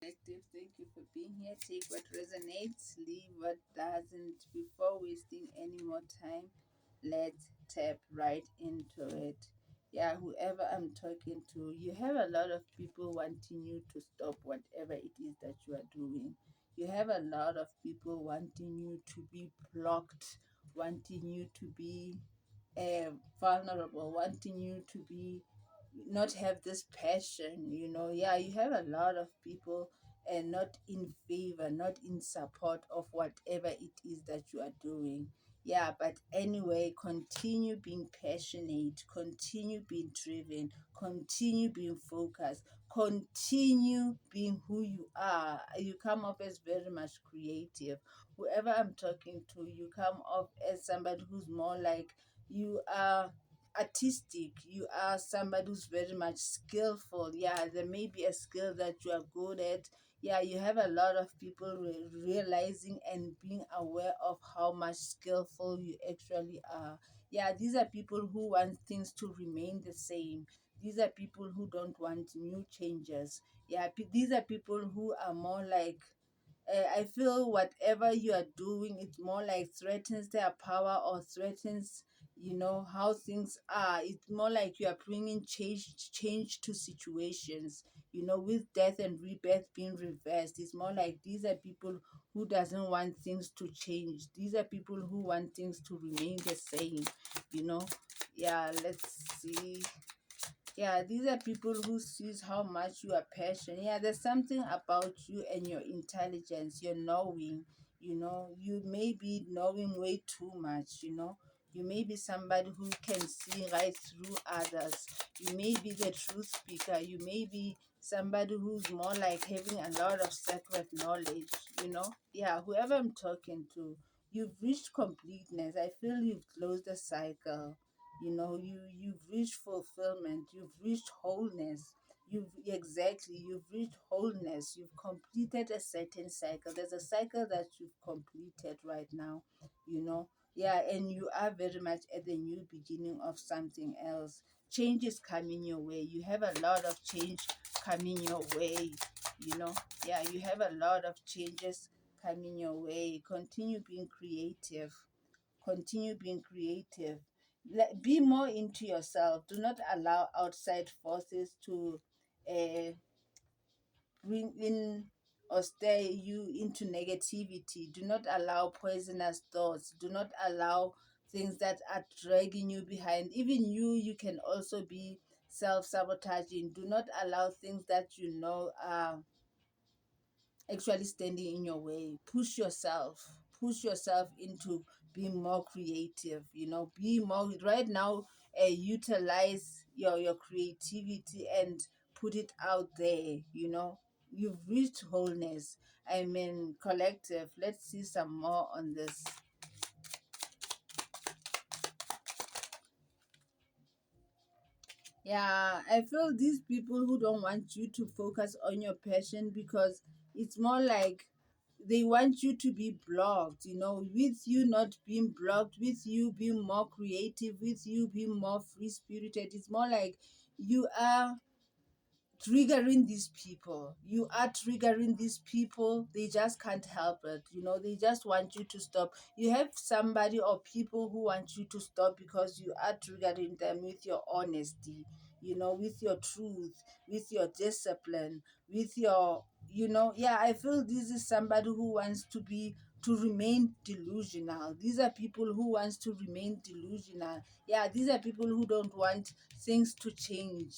Collective, thank you for being here. Take what resonates, leave what doesn't. Before wasting any more time, let's tap right into it. Yeah, whoever I'm talking to, you have a lot of people wanting you to stop whatever it is that you are doing. You have a lot of people wanting you to be blocked, wanting you to be vulnerable, wanting you to be not have this passion, yeah, you have a lot of people and not in favor, not in support of whatever it is that you are doing. Yeah, but anyway, continue being passionate, continue being driven, continue being focused, continue being who you are. You come off as very much creative. Whoever I'm talking to, you come off as somebody who's more like you are artistic, you are somebody who's very much skillful. Yeah, there may be a skill that you are good at. Yeah, you have a lot of people realizing and being aware of how much skillful you actually are. Yeah, these are people who want things to remain the same. These are people who don't want new changes. Yeah, these are people who are more like, I feel whatever you are doing, it's more like threatens their power or threatens, how things are. It's more like you are bringing change to situations. With death and rebirth being reversed, it's more like these are people who doesn't want things to change. These are people who want things to remain the same. You know, yeah. Let's see. Yeah, these are people who sees how much you are passionate. Yeah, there's something about you and your intelligence, your knowing. You may be knowing way too much. You may be somebody who can see right through others. You may be the truth speaker. You may be somebody who's more like having a lot of sacred knowledge. Yeah, whoever I'm talking to, you've reached completeness. I feel you've closed the cycle. You've reached fulfillment, you've reached wholeness. You've reached wholeness. You've completed a certain cycle. There's a cycle that you've completed right now. Yeah, and you are very much at the new beginning of something else. Change is coming your way. You have a lot of change coming your way. Yeah, you have a lot of changes coming your way. Continue being creative. Be more into yourself. Do not allow outside forces to uh, bring in or stay you into negativity. Do not allow poisonous thoughts. Do not allow things that are dragging you behind. Even you can also be self-sabotaging. Do not allow things that are actually standing in your way. Push yourself into being more creative. Be more right now. Utilize your creativity and put it out there. You've reached wholeness. I mean, collective. Let's see some more on this. Yeah, I feel these people who don't want you to focus on your passion, because it's more like they want you to be blocked, with you not being blocked, with you being more creative, with you being more free spirited. It's more like you are triggering these people. You are triggering these people. They just can't help it. They just want you to stop. You have somebody or people who want you to stop because you are triggering them with your honesty, with your truth, with your discipline, with your, yeah, I feel this is somebody who wants to remain delusional. These are people who wants to remain delusional. Yeah, these are people who don't want things to change.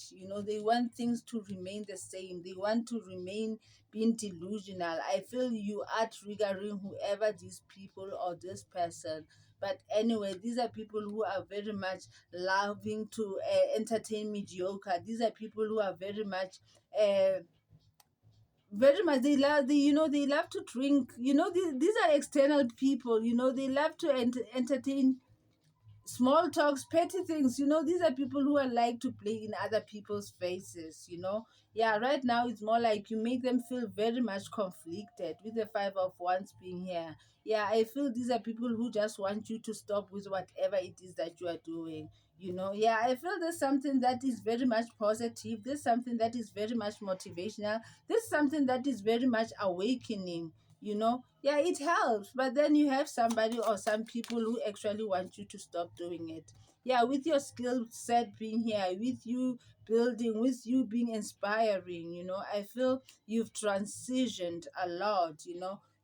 They want things to remain the same. They want to remain being delusional. I feel you are triggering whoever these people or this person. But anyway, these are people who are very much loving to entertain mediocre. These are people who are they love they love to drink. These are external people. They love to entertain small talks, petty things. These are people who are like to play in other people's faces. Yeah, right now it's more like you make them feel very much conflicted with the five of wands being here. Yeah, I feel these are people who just want you to stop with whatever it is that you are doing. Yeah, I feel there's something that is very much positive, there's something that is very much motivational, there's something that is very much awakening. Yeah, it helps, but then you have somebody or some people who actually want you to stop doing it. Yeah, with your skill set being here, with you building, with you being inspiring, I feel you've transitioned a lot.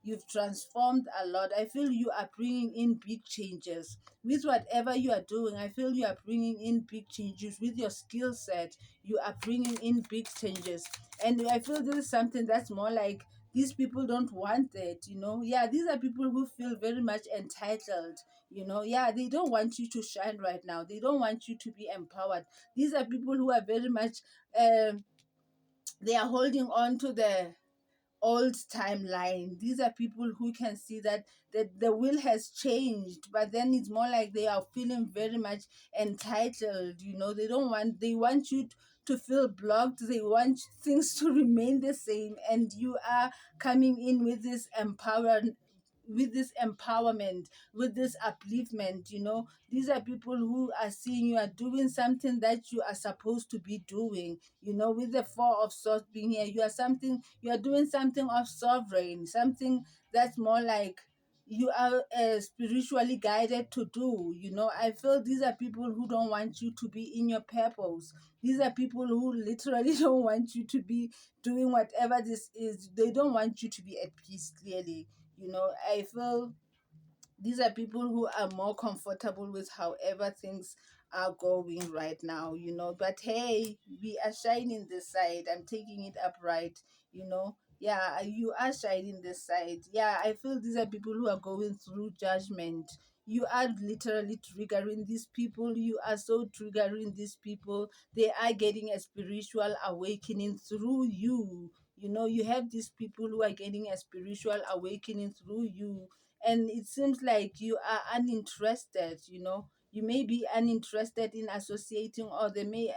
You've transformed a lot. I feel you are bringing in big changes with whatever you are doing. I feel you are bringing in big changes with your skill set. You are bringing in big changes, and I feel this is something that's more like these people don't want it. Yeah, these are people who feel very much entitled. Yeah, they don't want you to shine right now, they don't want you to be empowered. These are people who are very much um they are holding on to the old timeline. These are people who can see that the will has changed, but then it's more like they are feeling very much entitled. They want you to feel blocked. They want things to remain the same, and you are coming in with this empowerment, with this upliftment. These are people who are seeing you are doing something that you are supposed to be doing. With the Four of Swords being here, you are doing something of sovereign, something that's more like you are spiritually guided to do. I feel these are people who don't want you to be in your purpose. These are people who literally don't want you to be doing whatever this is. They don't want you to be at peace, clearly. I feel these are people who are more comfortable with however things are going right now. But hey, we are shining this side. I'm taking it upright. Yeah, you are shining this side. Yeah, I feel these are people who are going through judgment. You are literally triggering these people. You are so triggering these people. They are getting a spiritual awakening through you. You have these people who are getting a spiritual awakening through you, and it seems like you are uninterested. You may be uninterested in associating, or they may,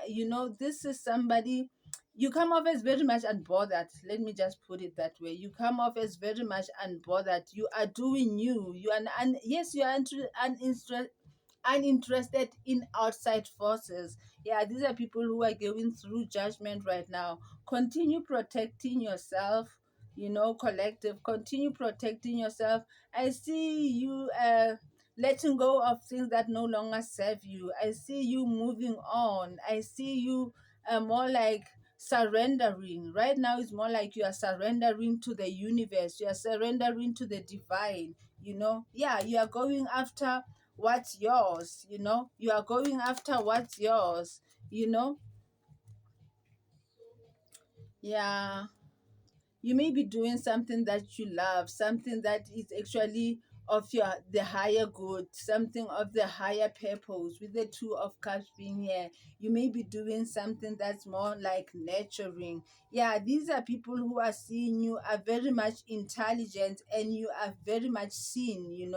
this is somebody, you come off as very much unbothered. Let me just put it that way. You come off as very much unbothered. You are doing you are yes, you are uninterested in outside forces. Yeah, these are people who are going through judgment right now. Continue protecting yourself, collective. Continue protecting yourself. I see you letting go of things that no longer serve you. I see you moving on. I see you more like surrendering. Right now, it's more like you are surrendering to the universe. You are surrendering to the divine. Yeah, you are going after what's yours. You are going after what's yours. you know yeah, you may be doing something that you love, something that is actually of the higher good, something of the higher purpose. With the Two of Cups being here, you may be doing something that's more like nurturing. Yeah, these are people who are seeing you are very much intelligent, and you are very much seen.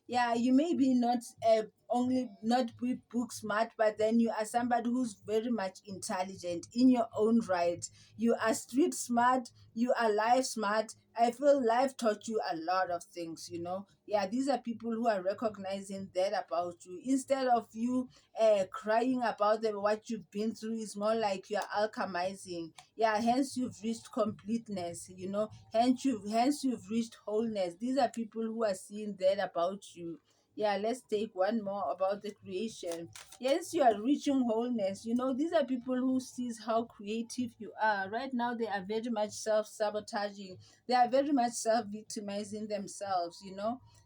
Yeah, you may be not only not book smart, but then you are somebody who's very much intelligent in your own right. You are street smart, you are life smart. I feel life taught you a lot of things. Yeah, these are people who are recognizing that about you. Instead of you crying about what you've been through, it's more like you're alchemizing. Yeah, hence you've reached completeness. Hence you've reached wholeness. These are people who are seeing that about you. Yeah, let's take one more about the creation. Yes, you are reaching wholeness. These are people who sees how creative you are. Right now, they are very much self-sabotaging. They are very much self-victimizing themselves.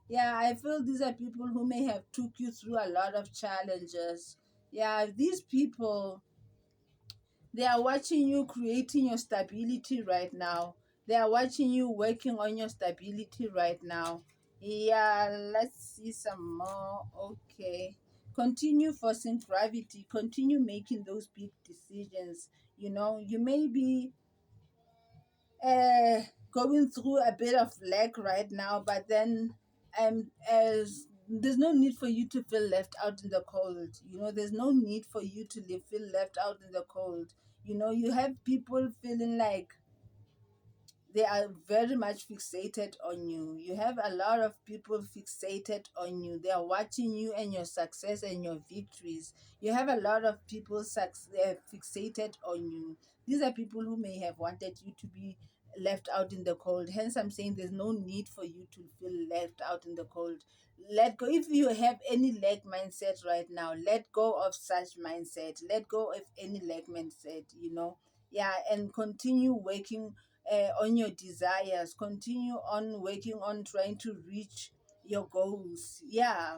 Yeah, I feel these are people who may have took you through a lot of challenges. Yeah, these people, they are watching you creating your stability right now. They are watching you working on your stability right now. Yeah, let's see some more. Okay. Continue forcing gravity. Continue making those big decisions. You may be uh, going through a bit of lack right now, but then as there's no need for you to feel left out in the cold. There's no need for you to feel left out in the cold. You have people feeling like they are very much fixated on you. You have a lot of people fixated on you. They are watching you and your success and your victories. You have a lot of people fixated on you. These are people who may have wanted you to be left out in the cold. Hence, I'm saying there's no need for you to feel left out in the cold. Let go. If you have any lag mindset right now, let go of such mindset. Let go of any lag mindset, Yeah, and continue working on your desires. Continue on working on trying to reach your goals. Yeah.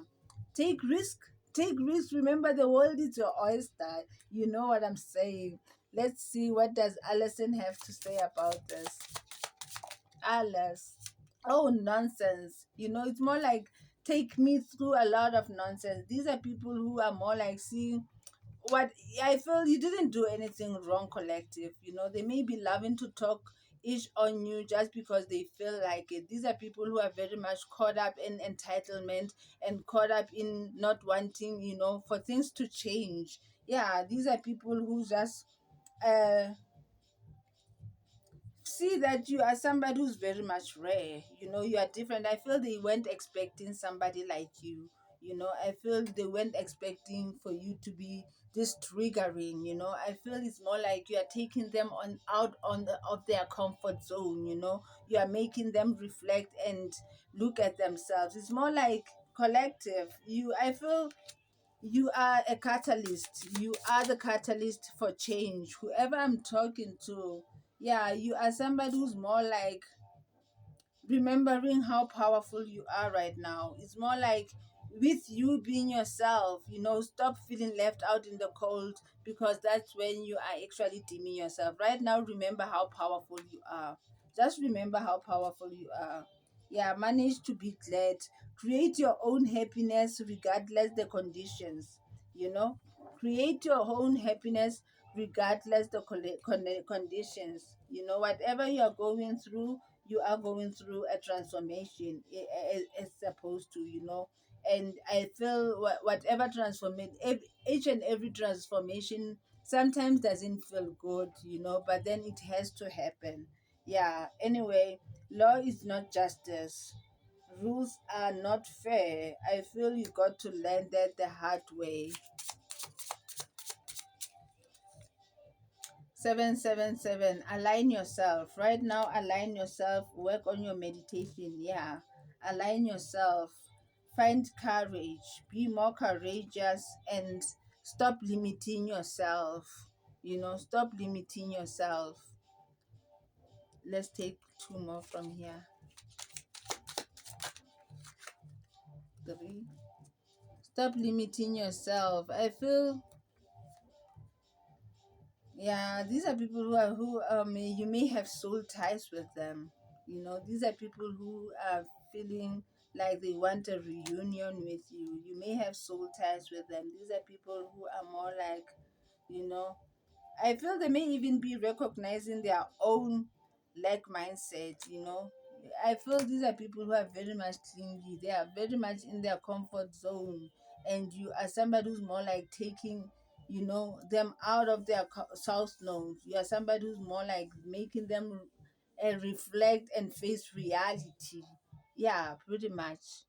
Take risk. Take risk. Remember, the world is your oyster. You know what I'm saying. Let's see, what does Alison have to say about this. Alice. Oh, nonsense. It's more like take me through a lot of nonsense. These are people who are more like seeing what I feel you didn't do anything wrong, collective. They may be loving to talk ish on you just because they feel like it. These are people who are very much caught up in entitlement and caught up in not wanting, for things to change. Yeah, these are people who just uh see that you are somebody who's very much rare. You are different. I feel they weren't expecting somebody like you. I feel they weren't expecting for you to be this triggering. I feel it's more like you are taking them on out on of their comfort zone. You are making them reflect and look at themselves. It's more like collective. I feel you are a catalyst. You are the catalyst for change. Whoever I'm talking to, yeah, you are somebody who's more like remembering how powerful you are right now. It's more like with you being yourself, stop feeling left out in the cold, because that's when you are actually deeming yourself. Right now, remember how powerful you are. Just remember how powerful you are. Yeah, manage to be glad. Create your own happiness regardless the conditions. You know, create your own happiness regardless the conditions. Whatever you're going through, you are going through a transformation, as supposed to, and I feel whatever transformation, each and every transformation sometimes doesn't feel good, but then it has to happen. Yeah, anyway, law is not justice. Rules are not fair. I feel you got to learn that the hard way. 777, align yourself right now. Align yourself, work on your meditation. Yeah, align yourself, find courage, be more courageous, and stop limiting yourself. Stop limiting yourself. Let's take two more from here. Three. Stop limiting yourself. I feel, yeah, these are people who you may have soul ties with them. These are people who are feeling like they want a reunion with you. You may have soul ties with them. These are people who are more like, you know, I feel they may even be recognizing their own lack mindset. I feel these are people who are very much clingy. They are very much in their comfort zone, and you are somebody who's more like taking, them out of their south node. You are somebody who's more like making them reflect and face reality. Yeah, pretty much.